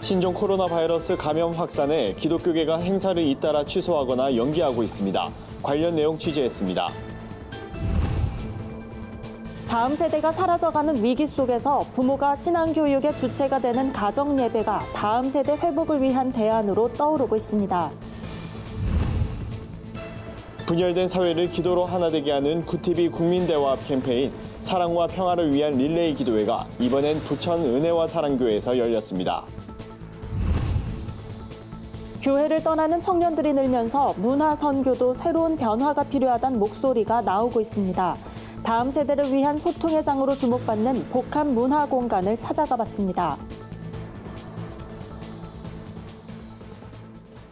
신종 코로나 바이러스 감염 확산에 기독교계가 행사를 잇따라 취소하거나 연기하고 있습니다. 관련 내용 취재했습니다. 다음 세대가 사라져가는 위기 속에서 부모가 신앙교육의 주체가 되는 가정예배가 다음 세대 회복을 위한 대안으로 떠오르고 있습니다. 분열된 사회를 기도로 하나 되게 하는 구티비 국민대화합 캠페인 사랑과 평화를 위한 릴레이 기도회가 이번엔 부천 은혜와 사랑교회에서 열렸습니다. 교회를 떠나는 청년들이 늘면서 문화 선교도 새로운 변화가 필요하다는 목소리가 나오고 있습니다. 다음 세대를 위한 소통의 장으로 주목받는 복합 문화 공간을 찾아가 봤습니다.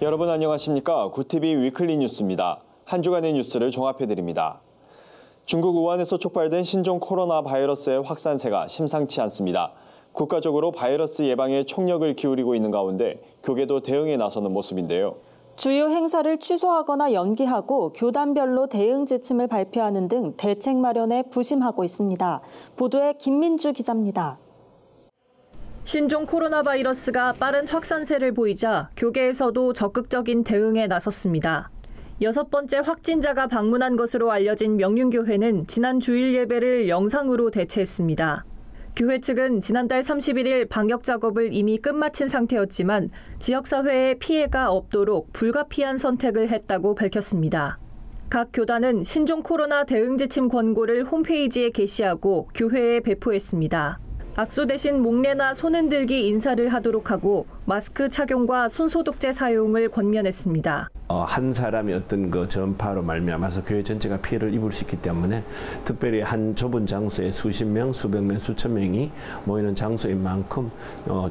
여러분 안녕하십니까? 구티비 위클리 뉴스입니다. 한 주간의 뉴스를 종합해드립니다. 중국 우한에서 촉발된 신종 코로나 바이러스의 확산세가 심상치 않습니다. 국가적으로 바이러스 예방에 총력을 기울이고 있는 가운데 교계도 대응에 나서는 모습인데요. 주요 행사를 취소하거나 연기하고 교단별로 대응 지침을 발표하는 등 대책 마련에 부심하고 있습니다. 보도에 김민주 기자입니다. 신종 코로나 바이러스가 빠른 확산세를 보이자 교계에서도 적극적인 대응에 나섰습니다. 6번째 확진자가 방문한 것으로 알려진 명륜교회는 지난 주일 예배를 영상으로 대체했습니다. 교회 측은 지난달 31일 방역 작업을 이미 끝마친 상태였지만 지역사회에 피해가 없도록 불가피한 선택을 했다고 밝혔습니다. 각 교단은 신종 코로나 대응 지침 권고를 홈페이지에 게시하고 교회에 배포했습니다. 악수 대신 목례나 손 흔들기 인사를 하도록 하고 마스크 착용과 손소독제 사용을 권면했습니다. 한 사람이 어떤 그 전파로 말미암아서 교회 전체가 피해를 입을 수 있기 때문에 특별히 한 좁은 장소에 수십 명, 수백 명, 수천 명이 모이는 장소인 만큼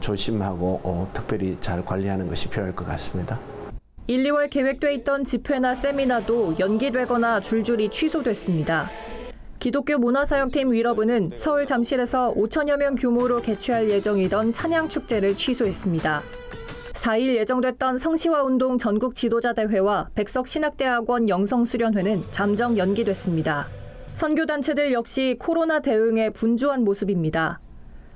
조심하고 특별히 잘 관리하는 것이 필요할 것 같습니다. 1, 2월 계획돼 있던 집회나 세미나도 연기되거나 줄줄이 취소됐습니다. 기독교 문화사역팀 위러브는 서울 잠실에서 5천여 명 규모로 개최할 예정이던 찬양축제를 취소했습니다. 4일 예정됐던 성시화운동 전국 지도자대회와 백석신학대학원 영성수련회는 잠정 연기됐습니다. 선교단체들 역시 코로나 대응에 분주한 모습입니다.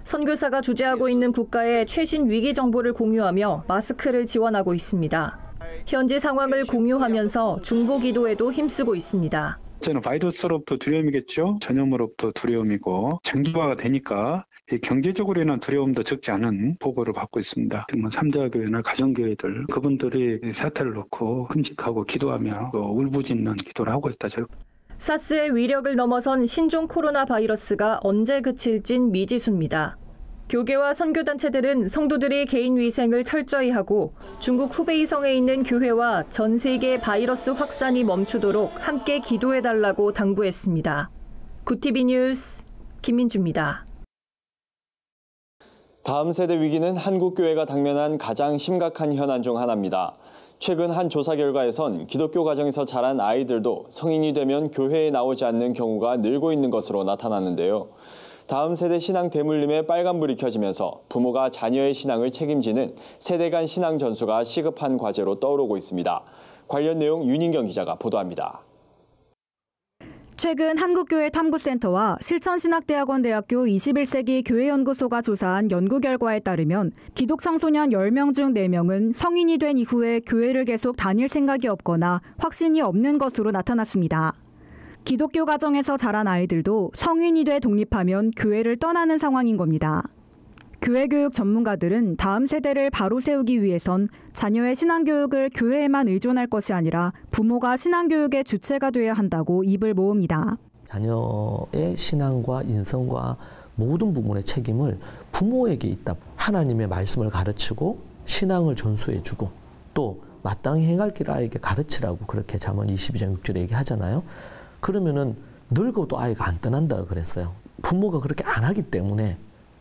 선교사가 주재하고 있는 국가의 최신 위기 정보를 공유하며 마스크를 지원하고 있습니다. 현지 상황을 공유하면서 중보 기도에도 힘쓰고 있습니다. 저는 바이러스로부터 두려움이겠죠. 전염으로부터 두려움이고 장기화가 되니까 경제적으로는 두려움도 적지 않은 보고를 받고 있습니다. 삼자교회나 가정교회들 그분들이 사태를 놓고 금식하고 기도하며 울부짖는 기도를 하고 있다. 사스의 위력을 넘어선 신종 코로나 바이러스가 언제 그칠진 미지수입니다. 교계와 선교단체들은 성도들이 개인 위생을 철저히 하고 중국 후베이성에 있는 교회와 전 세계 바이러스 확산이 멈추도록 함께 기도해달라고 당부했습니다. 구티비 뉴스 김민주입니다. 다음 세대 위기는 한국교회가 당면한 가장 심각한 현안 중 하나입니다. 최근 한 조사 결과에선 기독교 가정에서 자란 아이들도 성인이 되면 교회에 나오지 않는 경우가 늘고 있는 것으로 나타났는데요. 다음 세대 신앙 대물림에 빨간불이 켜지면서 부모가 자녀의 신앙을 책임지는 세대 간 신앙 전수가 시급한 과제로 떠오르고 있습니다. 관련 내용 윤인경 기자가 보도합니다. 최근 한국교회 탐구센터와 실천신학대학원대학교 21세기 교회연구소가 조사한 연구 결과에 따르면 기독 청소년 10명 중 4명은 성인이 된 이후에 교회를 계속 다닐 생각이 없거나 확신이 없는 것으로 나타났습니다. 기독교 가정에서 자란 아이들도 성인이 돼 독립하면 교회를 떠나는 상황인 겁니다. 교회교육 전문가들은 다음 세대를 바로 세우기 위해선 자녀의 신앙교육을 교회에만 의존할 것이 아니라 부모가 신앙교육의 주체가 되어야 한다고 입을 모읍니다. 자녀의 신앙과 인성과 모든 부분의 책임을 부모에게 있다. 하나님의 말씀을 가르치고 신앙을 전수해주고 또 마땅히 행할 길 아이에게 가르치라고 그렇게 잠언 22장 6절에 얘기하잖아요. 그러면은 늙어도 아이가 안 떠난다 그랬어요. 부모가 그렇게 안 하기 때문에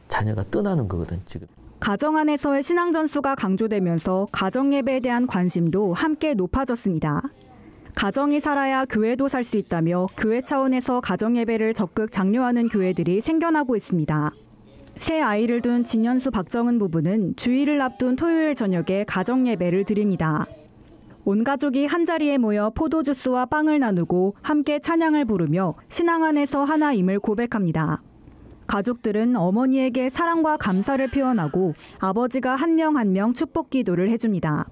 자녀가 떠나는 거거든 지금. 가정 안에서의 신앙 전수가 강조되면서 가정 예배에 대한 관심도 함께 높아졌습니다. 가정이 살아야 교회도 살 수 있다며 교회 차원에서 가정 예배를 적극 장려하는 교회들이 생겨나고 있습니다. 새 아이를 둔 진현수 박정은 부부는 주일을 앞둔 토요일 저녁에 가정 예배를 드립니다. 온 가족이 한자리에 모여 포도주스와 빵을 나누고 함께 찬양을 부르며 신앙 안에서 하나임을 고백합니다. 가족들은 어머니에게 사랑과 감사를 표현하고 아버지가 한 명 한 명 축복 기도를 해줍니다.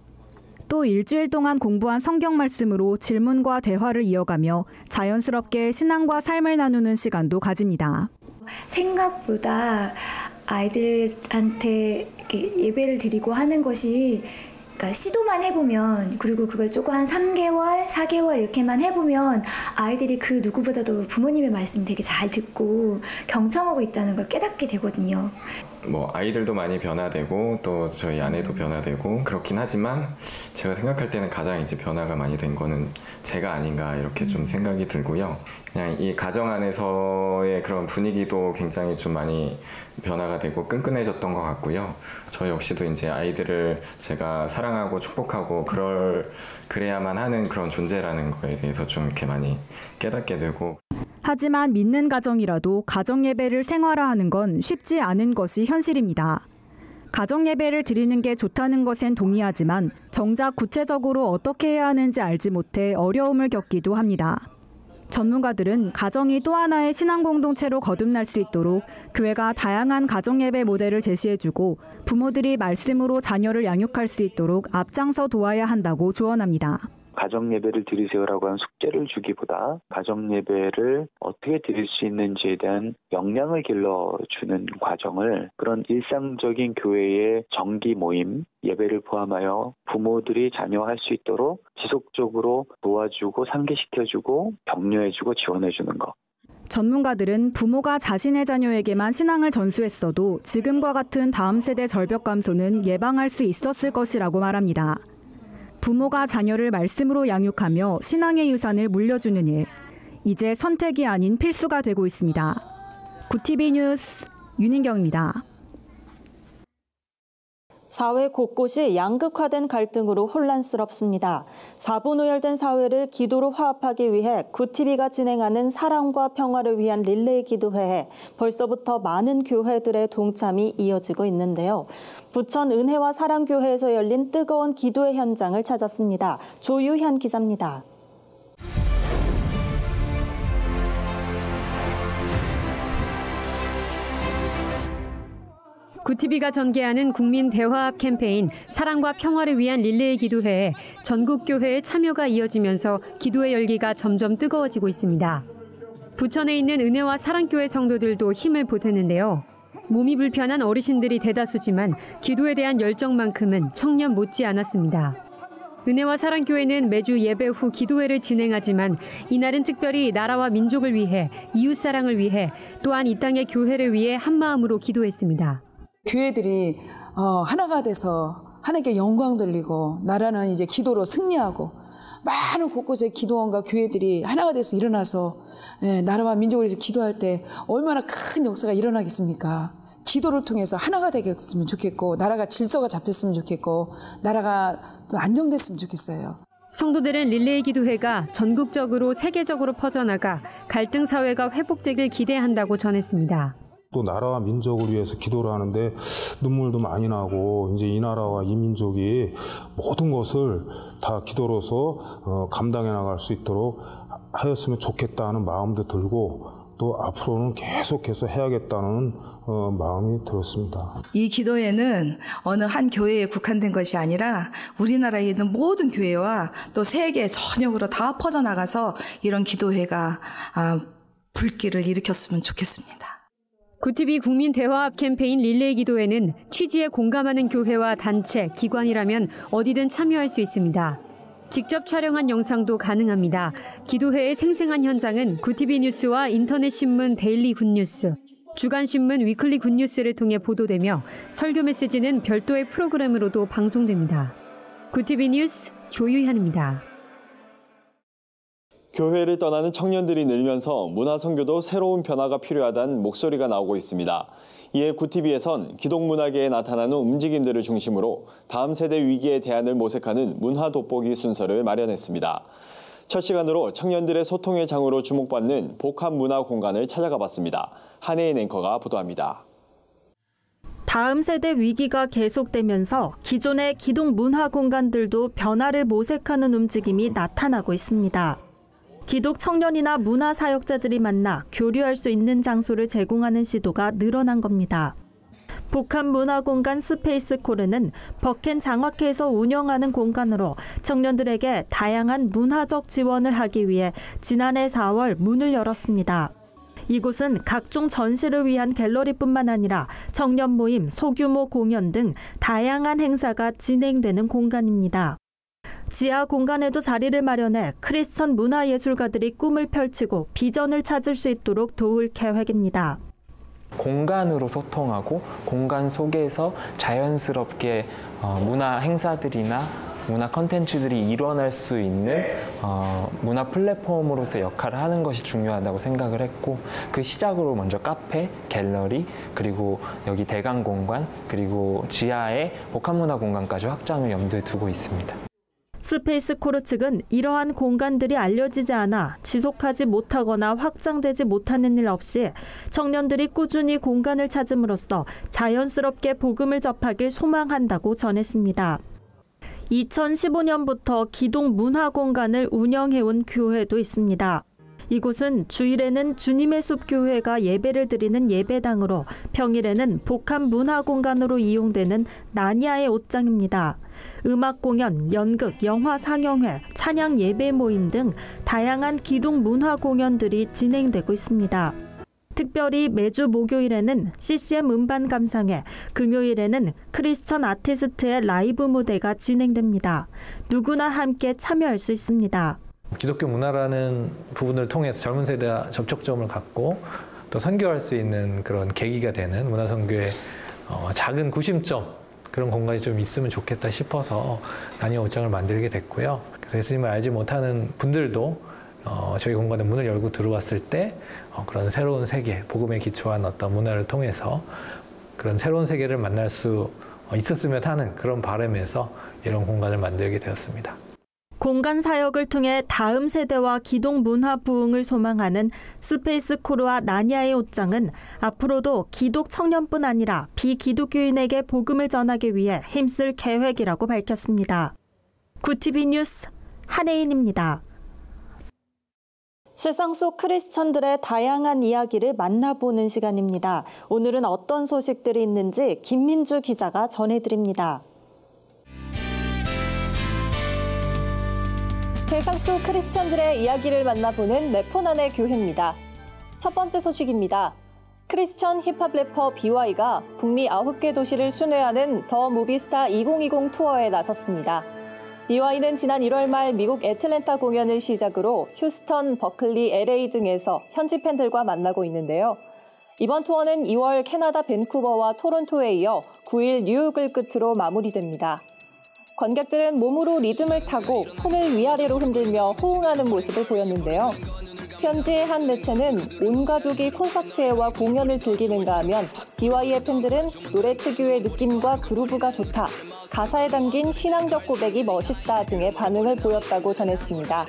또 일주일 동안 공부한 성경 말씀으로 질문과 대화를 이어가며 자연스럽게 신앙과 삶을 나누는 시간도 가집니다. 생각보다 아이들한테 이렇게 예배를 드리고 하는 것이 그러니까 시도만 해보면 그리고 그걸 조금 한 3개월, 4개월 이렇게만 해보면 아이들이 그 누구보다도 부모님의 말씀 되게 잘 듣고 경청하고 있다는 걸 깨닫게 되거든요. 뭐 아이들도 많이 변화되고 또 저희 아내도 변화되고 그렇긴 하지만 제가 생각할 때는 가장 이제 변화가 많이 된 거는 제가 아닌가 이렇게 좀 생각이 들고요. 그냥 이 가정 안에서의 그런 분위기도 굉장히 좀 많이 변화가 되고 끈끈해졌던 것 같고요. 저 역시도 이제 아이들을 제가 사랑하고 축복하고 그래야만 하는 그런 존재라는 거에 대해서 좀 이렇게 많이 깨닫게 되고. 하지만 믿는 가정이라도 가정 예배를 생활화하는 건 쉽지 않은 것이 현실입니다. 가정 예배를 드리는 게 좋다는 것엔 동의하지만 정작 구체적으로 어떻게 해야 하는지 알지 못해 어려움을 겪기도 합니다. 전문가들은 가정이 또 하나의 신앙 공동체로 거듭날 수 있도록 교회가 다양한 가정 예배 모델을 제시해주고 부모들이 말씀으로 자녀를 양육할 수 있도록 앞장서 도와야 한다고 조언합니다. 가정 예배를 드리세요라고 하는 숙제를 주기보다 가정 예배를 어떻게 드릴 수 있는지에 대한 역량을 길러주는 과정을 그런 일상적인 교회의 정기 모임, 예배를 포함하여 부모들이 자녀할 수 있도록 지속적으로 도와주고 상기시켜주고 격려해주고 지원해주는 것. 전문가들은 부모가 자신의 자녀에게만 신앙을 전수했어도 지금과 같은 다음 세대 절벽 감소는 예방할 수 있었을 것이라고 말합니다. 부모가 자녀를 말씀으로 양육하며 신앙의 유산을 물려주는 일, 이제 선택이 아닌 필수가 되고 있습니다. 구TV 뉴스 윤인경입니다. 사회 곳곳이 양극화된 갈등으로 혼란스럽습니다. 4분우열된 사회를 기도로 화합하기 위해 구TV가 진행하는 사랑과 평화를 위한 릴레이 기도회에 벌써부터 많은 교회들의 동참이 이어지고 있는데요. 부천 은혜와 사랑교회에서 열린 뜨거운 기도회 현장을 찾았습니다. 조유현 기자입니다. 구TV가 전개하는 국민 대화합 캠페인 사랑과 평화를 위한 릴레이 기도회에 전국 교회의 참여가 이어지면서 기도의 열기가 점점 뜨거워지고 있습니다. 부천에 있는 은혜와 사랑교회 성도들도 힘을 보탰는데요. 몸이 불편한 어르신들이 대다수지만 기도에 대한 열정만큼은 청년 못지 않았습니다. 은혜와 사랑교회는 매주 예배 후 기도회를 진행하지만 이날은 특별히 나라와 민족을 위해, 이웃사랑을 위해, 또한 이 땅의 교회를 위해 한마음으로 기도했습니다. 교회들이 하나가 돼서 하나님께 영광 돌리고 나라는 이제 기도로 승리하고 많은 곳곳에 기도원과 교회들이 하나가 돼서 일어나서 나라와 민족을 위해서 기도할 때 얼마나 큰 역사가 일어나겠습니까? 기도를 통해서 하나가 되겠으면 좋겠고 나라가 질서가 잡혔으면 좋겠고 나라가 또 안정됐으면 좋겠어요. 성도들은 릴레이 기도회가 전국적으로 세계적으로 퍼져나가 갈등 사회가 회복되길 기대한다고 전했습니다. 또 나라와 민족을 위해서 기도를 하는데 눈물도 많이 나고 이제 이 나라와 이 민족이 모든 것을 다 기도로서 감당해 나갈 수 있도록 하였으면 좋겠다는 마음도 들고 또 앞으로는 계속해서 해야겠다는 마음이 들었습니다. 이 기도회는 어느 한 교회에 국한된 것이 아니라 우리나라에 있는 모든 교회와 또 세계 전역으로 다 퍼져나가서 이런 기도회가 불길을 일으켰으면 좋겠습니다. 구TV 국민 대화합 캠페인 릴레이 기도회는 취지에 공감하는 교회와 단체, 기관이라면 어디든 참여할 수 있습니다. 직접 촬영한 영상도 가능합니다. 기도회의 생생한 현장은 구TV 뉴스와 인터넷 신문 데일리 굿뉴스, 주간 신문 위클리 굿뉴스를 통해 보도되며 설교 메시지는 별도의 프로그램으로도 방송됩니다. 구TV 뉴스 조유현입니다. 교회를 떠나는 청년들이 늘면서 문화선교도 새로운 변화가 필요하다는 목소리가 나오고 있습니다. 이에 구TV에선 기독문화계에 나타나는 움직임들을 중심으로 다음 세대 위기에 대안을 모색하는 문화 돋보기 순서를 마련했습니다. 첫 시간으로 청년들의 소통의 장으로 주목받는 복합 문화 공간을 찾아가 봤습니다. 한혜인 앵커가 보도합니다. 다음 세대 위기가 계속되면서 기존의 기독 문화 공간들도 변화를 모색하는 움직임이 나타나고 있습니다. 기독 청년이나 문화 사역자들이 만나 교류할 수 있는 장소를 제공하는 시도가 늘어난 겁니다. 복합문화공간 스페이스코르는 버켄 장학회에서 운영하는 공간으로 청년들에게 다양한 문화적 지원을 하기 위해 지난해 4월 문을 열었습니다. 이곳은 각종 전시를 위한 갤러리뿐만 아니라 청년 모임, 소규모 공연 등 다양한 행사가 진행되는 공간입니다. 지하 공간에도 자리를 마련해 크리스천 문화예술가들이 꿈을 펼치고 비전을 찾을 수 있도록 도울 계획입니다. 공간으로 소통하고 공간 속에서 자연스럽게 문화 행사들이나 문화 컨텐츠들이 일어날 수 있는 문화 플랫폼으로서 역할을 하는 것이 중요하다고 생각을 했고, 그 시작으로 먼저 카페, 갤러리, 그리고 여기 대강 공간, 그리고 지하에 복합문화 공간까지 확장을 염두에 두고 있습니다. 스페이스코르 측은 이러한 공간들이 알려지지 않아 지속하지 못하거나 확장되지 못하는 일 없이 청년들이 꾸준히 공간을 찾음으로써 자연스럽게 복음을 접하길 소망한다고 전했습니다. 2015년부터 기독 문화공간을 운영해온 교회도 있습니다. 이곳은 주일에는 주님의 숲 교회가 예배를 드리는 예배당으로 평일에는 복합 문화공간으로 이용되는 나니아의 옷장입니다. 음악 공연, 연극, 영화 상영회, 찬양 예배 모임 등 다양한 기독 문화 공연들이 진행되고 있습니다. 특별히 매주 목요일에는 CCM 음반 감상회, 금요일에는 크리스천 아티스트의 라이브 무대가 진행됩니다. 누구나 함께 참여할 수 있습니다. 기독교 문화라는 부분을 통해서 젊은 세대와 접촉점을 갖고 또 선교할 수 있는 그런 계기가 되는 문화 선교의 작은 구심점, 그런 공간이 좀 있으면 좋겠다 싶어서 나니아 옷장을 만들게 됐고요. 그래서 예수님을 알지 못하는 분들도 저희 공간에 문을 열고 들어왔을 때 그런 새로운 세계, 복음에 기초한 어떤 문화를 통해서 그런 새로운 세계를 만날 수 있었으면 하는 그런 바람에서 이런 공간을 만들게 되었습니다. 공간 사역을 통해 다음 세대와 기독 문화 부흥을 소망하는 스페이스코르와 나니아의 옷장은 앞으로도 기독 청년뿐 아니라 비기독교인에게 복음을 전하기 위해 힘쓸 계획이라고 밝혔습니다. 구티비 뉴스 한혜인입니다. 세상 속 크리스천들의 다양한 이야기를 만나보는 시간입니다. 오늘은 어떤 소식들이 있는지 김민주 기자가 전해드립니다. 세상 속 크리스천들의 이야기를 만나보는 네포난의 교회입니다. 첫 번째 소식입니다. 크리스천 힙합 래퍼 BY가 북미 9개 도시를 순회하는 더 무비스타 2020 투어에 나섰습니다. BY는 지난 1월 말 미국 애틀랜타 공연을 시작으로 휴스턴, 버클리, LA 등에서 현지 팬들과 만나고 있는데요. 이번 투어는 2월 캐나다 밴쿠버와 토론토에 이어 9일 뉴욕을 끝으로 마무리됩니다. 관객들은 몸으로 리듬을 타고 손을 위아래로 흔들며 호응하는 모습을 보였는데요. 현지의 한 매체는 온 가족이 콘서트회와 공연을 즐기는가 하면 BY의 팬들은 노래 특유의 느낌과 그루브가 좋다, 가사에 담긴 신앙적 고백이 멋있다 등의 반응을 보였다고 전했습니다.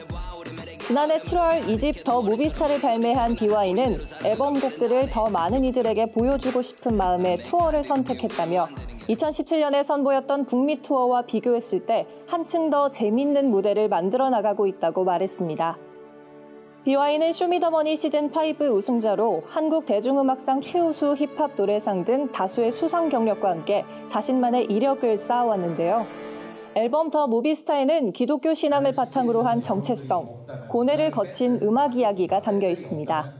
지난해 7월 2집 더 무비스타를 발매한 BY는 앨범 곡들을 더 많은 이들에게 보여주고 싶은 마음에 투어를 선택했다며 2017년에 선보였던 북미 투어와 비교했을 때 한층 더 재밌는 무대를 만들어 나가고 있다고 말했습니다. BY는 쇼미더머니 시즌5 우승자로 한국 대중음악상 최우수 힙합 노래상 등 다수의 수상 경력과 함께 자신만의 이력을 쌓아왔는데요. 앨범 더 무비스타에는 기독교 신앙을 바탕으로 한 정체성, 고뇌를 거친 음악 이야기가 담겨 있습니다.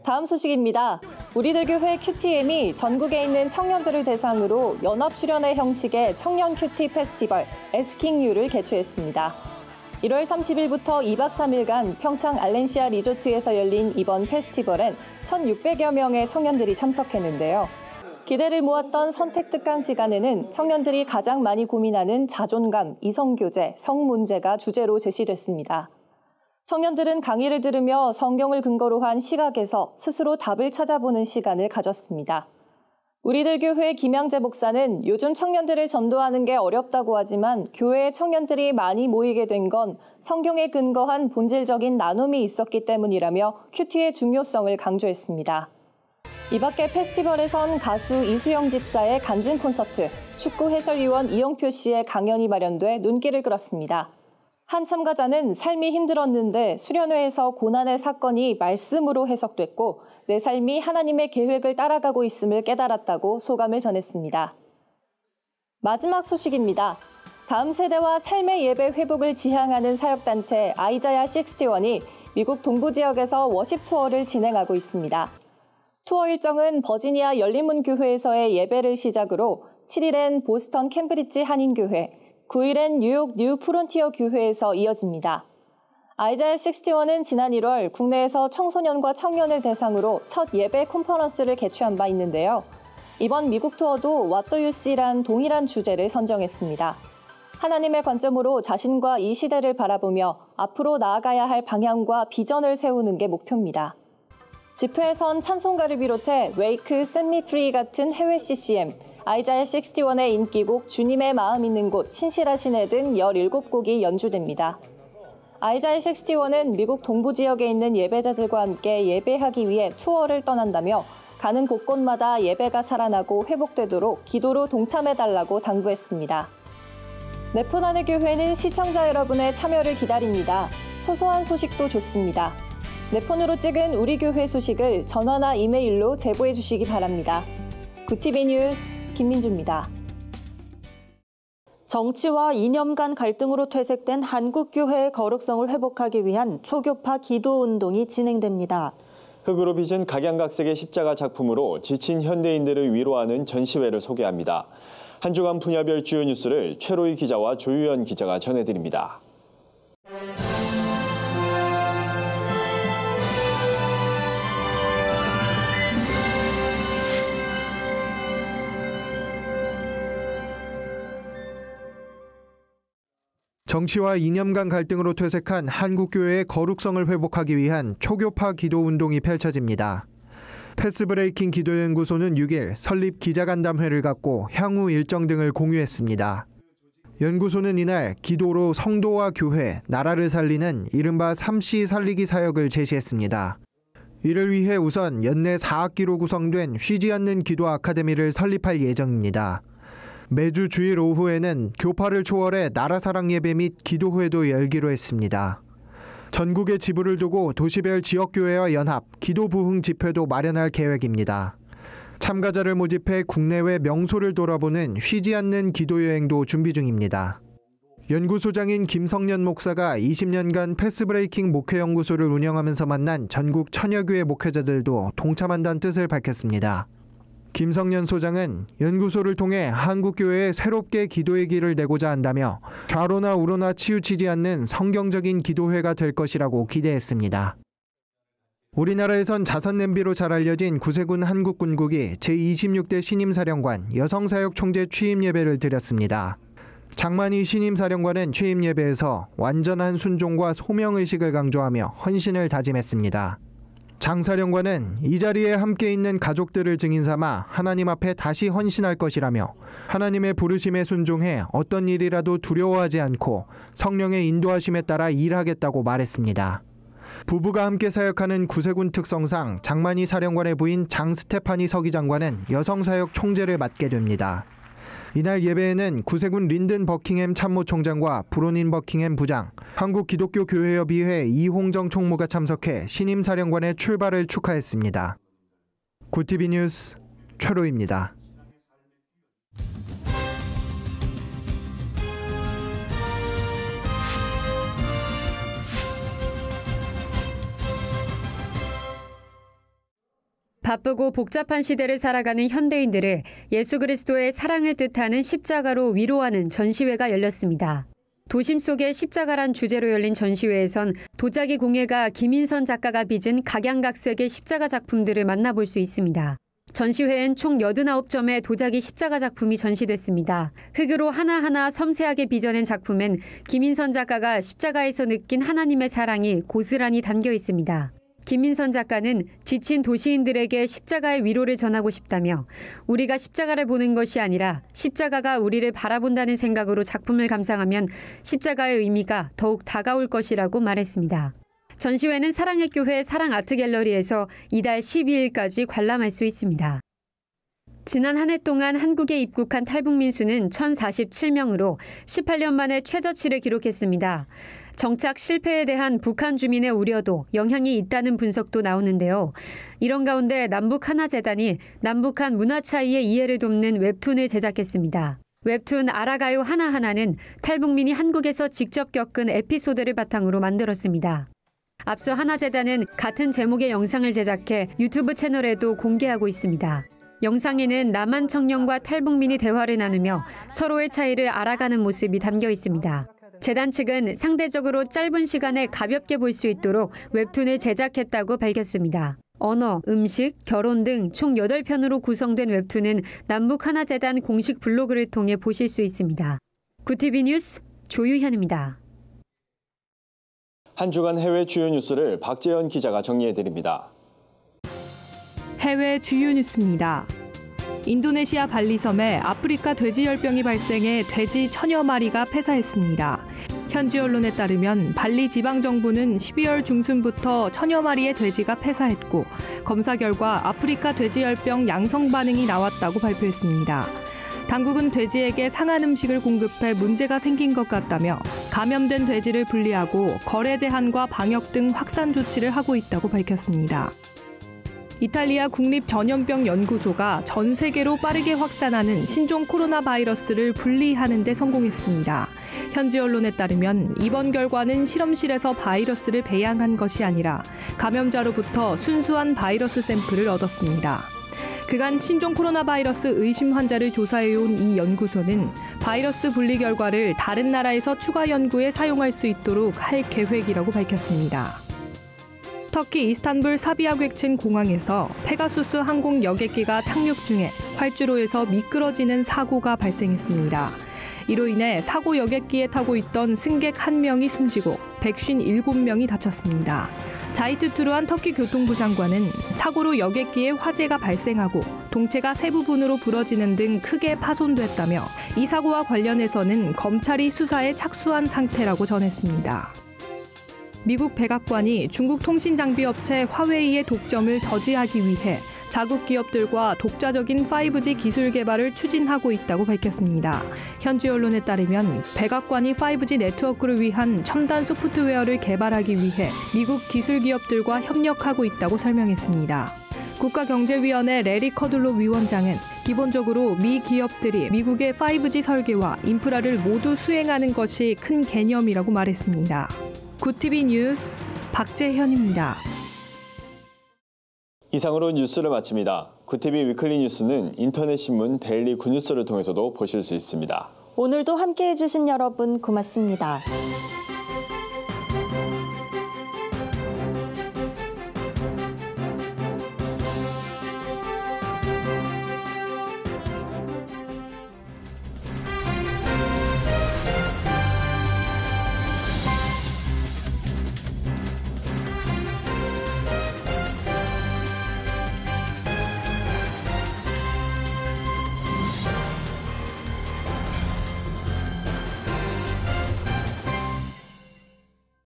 다음 소식입니다. 우리들 교회 QTM이 전국에 있는 청년들을 대상으로 연합 수련회 형식의 청년 큐티 페스티벌 에스킹유를 개최했습니다. 1월 30일부터 2박 3일간 평창 알렌시아 리조트에서 열린 이번 페스티벌엔 1,600여 명의 청년들이 참석했는데요. 기대를 모았던 선택 특강 시간에는 청년들이 가장 많이 고민하는 자존감, 이성교제, 성 문제가 주제로 제시됐습니다. 청년들은 강의를 들으며 성경을 근거로 한 시각에서 스스로 답을 찾아보는 시간을 가졌습니다. 우리들 교회 김양재 목사는 요즘 청년들을 전도하는 게 어렵다고 하지만 교회에 청년들이 많이 모이게 된 건 성경에 근거한 본질적인 나눔이 있었기 때문이라며 큐티의 중요성을 강조했습니다. 이 밖에 페스티벌에선 가수 이수영 집사의 간증 콘서트, 축구 해설위원 이영표 씨의 강연이 마련돼 눈길을 끌었습니다. 한 참가자는 삶이 힘들었는데 수련회에서 고난의 사건이 말씀으로 해석됐고 내 삶이 하나님의 계획을 따라가고 있음을 깨달았다고 소감을 전했습니다. 마지막 소식입니다. 다음 세대와 삶의 예배 회복을 지향하는 사역단체 아이자야 61이 미국 동부 지역에서 워십 투어를 진행하고 있습니다. 투어 일정은 버지니아 열린문교회에서의 예배를 시작으로 7일엔 보스턴 캠브리지 한인교회, 9일엔 뉴욕 뉴 프론티어 교회에서 이어집니다. 아이자야 61은 지난 1월 국내에서 청소년과 청년을 대상으로 첫 예배 컨퍼런스를 개최한 바 있는데요. 이번 미국 투어도 What do you see란 동일한 주제를 선정했습니다. 하나님의 관점으로 자신과 이 시대를 바라보며 앞으로 나아가야 할 방향과 비전을 세우는 게 목표입니다. 집회에선 찬송가를 비롯해 웨이크, Set Me Free 같은 해외 CCM, 아이자야 61의 인기곡 주님의 마음 있는 곳, 신실하신 해 등 17곡이 연주됩니다. 아이자야 61은 미국 동부 지역에 있는 예배자들과 함께 예배하기 위해 투어를 떠난다며 가는 곳곳마다 예배가 살아나고 회복되도록 기도로 동참해달라고 당부했습니다. 네포난의 교회는 시청자 여러분의 참여를 기다립니다. 소소한 소식도 좋습니다. 네폰으로 찍은 우리 교회 소식을 전화나 이메일로 제보해 주시기 바랍니다. 구티비 뉴스 김민주입니다. 정치와 이념 간 갈등으로 퇴색된 한국교회의 거룩성을 회복하기 위한 초교파 기도운동이 진행됩니다. 흙으로 빚은 각양각색의 십자가 작품으로 지친 현대인들을 위로하는 전시회를 소개합니다. 한 주간 분야별 주요 뉴스를 최로희 기자와 조유연 기자가 전해드립니다. 정치와 이념 간 갈등으로 퇴색한 한국교회의 거룩성을 회복하기 위한 초교파 기도운동이 펼쳐집니다. 패스브레이킹 기도연구소는 6일 설립 기자간담회를 갖고 향후 일정 등을 공유했습니다. 연구소는 이날 기도로 성도와 교회, 나라를 살리는 이른바 3C 살리기 사역을 제시했습니다. 이를 위해 우선 연내 4학기로 구성된 쉬지 않는 기도 아카데미를 설립할 예정입니다. 매주 주일 오후에는 교파를 초월해 나라사랑 예배 및 기도회도 열기로 했습니다. 전국에 지부를 두고 도시별 지역교회와 연합, 기도부흥 집회도 마련할 계획입니다. 참가자를 모집해 국내외 명소를 돌아보는 쉬지 않는 기도여행도 준비 중입니다. 연구소장인 김성년 목사가 20년간 패스브레이킹 목회연구소를 운영하면서 만난 전국 천여교회 목회자들도 동참한다는 뜻을 밝혔습니다. 김성년 소장은 연구소를 통해 한국교회에 새롭게 기도의 길을 내고자 한다며 좌로나 우로나 치우치지 않는 성경적인 기도회가 될 것이라고 기대했습니다. 우리나라에선 자선 냄비로 잘 알려진 구세군 한국군국이 제26대 신임사령관 여성사역 총재 취임 예배를 드렸습니다. 장만희 신임사령관은 취임 예배에서 완전한 순종과 소명의식을 강조하며 헌신을 다짐했습니다. 장 사령관은 이 자리에 함께 있는 가족들을 증인 삼아 하나님 앞에 다시 헌신할 것이라며 하나님의 부르심에 순종해 어떤 일이라도 두려워하지 않고 성령의 인도하심에 따라 일하겠다고 말했습니다. 부부가 함께 사역하는 구세군 특성상 장만희 사령관의 부인 장스테파니 서기장관은 여성사역 총재를 맡게 됩니다. 이날 예배에는 구세군 린든 버킹햄 참모총장과 브로닌 버킹햄 부장, 한국기독교교회협의회 이홍정 총무가 참석해 신임 사령관의 출발을 축하했습니다. 구티비 뉴스 최로입니다. 바쁘고 복잡한 시대를 살아가는 현대인들을 예수 그리스도의 사랑을 뜻하는 십자가로 위로하는 전시회가 열렸습니다. 도심 속의 십자가란 주제로 열린 전시회에선 도자기 공예가 김인선 작가가 빚은 각양각색의 십자가 작품들을 만나볼 수 있습니다. 전시회엔 총 89점의 도자기 십자가 작품이 전시됐습니다. 흙으로 하나하나 섬세하게 빚어낸 작품엔 김인선 작가가 십자가에서 느낀 하나님의 사랑이 고스란히 담겨 있습니다. 김민선 작가는 지친 도시인들에게 십자가의 위로를 전하고 싶다며 우리가 십자가를 보는 것이 아니라 십자가가 우리를 바라본다는 생각으로 작품을 감상하면 십자가의 의미가 더욱 다가올 것이라고 말했습니다. 전시회는 사랑의 교회 사랑아트갤러리에서 이달 12일까지 관람할 수 있습니다. 지난 한 해 동안 한국에 입국한 탈북민 수는 1,047명으로 18년 만에 최저치를 기록했습니다. 정착 실패에 대한 북한 주민의 우려도 영향이 있다는 분석도 나오는데요. 이런 가운데 남북하나재단이 남북한 문화 차이의 이해를 돕는 웹툰을 제작했습니다. 웹툰 알아가요 하나하나는 탈북민이 한국에서 직접 겪은 에피소드를 바탕으로 만들었습니다. 앞서 하나재단은 같은 제목의 영상을 제작해 유튜브 채널에도 공개하고 있습니다. 영상에는 남한 청년과 탈북민이 대화를 나누며 서로의 차이를 알아가는 모습이 담겨 있습니다. 재단 측은 상대적으로 짧은 시간에 가볍게 볼 수 있도록 웹툰을 제작했다고 밝혔습니다. 언어, 음식, 결혼 등 총 8편으로 구성된 웹툰은 남북하나재단 공식 블로그를 통해 보실 수 있습니다. 구티비 뉴스 조유현입니다. 한 주간 해외 주요 뉴스를 박재현 기자가 정리해드립니다. 해외 주요 뉴스입니다. 인도네시아 발리섬에 아프리카 돼지열병이 발생해 돼지 1000여 마리가 폐사했습니다. 현지 언론에 따르면 발리 지방정부는 12월 중순부터 1000여 마리의 돼지가 폐사했고 검사 결과 아프리카 돼지열병 양성 반응이 나왔다고 발표했습니다. 당국은 돼지에게 상한 음식을 공급해 문제가 생긴 것 같다며 감염된 돼지를 분리하고 거래 제한과 방역 등 확산 조치를 하고 있다고 밝혔습니다. 이탈리아 국립전염병연구소가 전 세계로 빠르게 확산하는 신종 코로나 바이러스를 분리하는 데 성공했습니다. 현지 언론에 따르면 이번 결과는 실험실에서 바이러스를 배양한 것이 아니라 감염자로부터 순수한 바이러스 샘플을 얻었습니다. 그간 신종 코로나 바이러스 의심 환자를 조사해온 이 연구소는 바이러스 분리 결과를 다른 나라에서 추가 연구에 사용할 수 있도록 할 계획이라고 밝혔습니다. 터키 이스탄불 사비아 객첸 공항에서 페가수스 항공 여객기가 착륙 중에 활주로에서 미끄러지는 사고가 발생했습니다. 이로 인해 사고 여객기에 타고 있던 승객 1명이 숨지고 157명이 다쳤습니다. 자이트 투르한 터키 교통부 장관은 사고로 여객기에 화재가 발생하고 동체가 세 부분으로 부러지는 등 크게 파손됐다며 이 사고와 관련해서는 검찰이 수사에 착수한 상태라고 전했습니다. 미국 백악관이 중국 통신장비업체 화웨이의 독점을 저지하기 위해 자국 기업들과 독자적인 5G 기술 개발을 추진하고 있다고 밝혔습니다. 현지 언론에 따르면 백악관이 5G 네트워크를 위한 첨단 소프트웨어를 개발하기 위해 미국 기술 기업들과 협력하고 있다고 설명했습니다. 국가경제위원회 레리 커둘로 위원장은 기본적으로 미 기업들이 미국의 5G 설계와 인프라를 모두 수행하는 것이 큰 개념이라고 말했습니다. 구티비 뉴스 박재현입니다. 이상으로 뉴스를 마칩니다. 구티비 위클리 뉴스는 인터넷 신문 데일리 굿뉴스를 통해서도 보실 수 있습니다. 오늘도 함께해 주신 여러분 고맙습니다.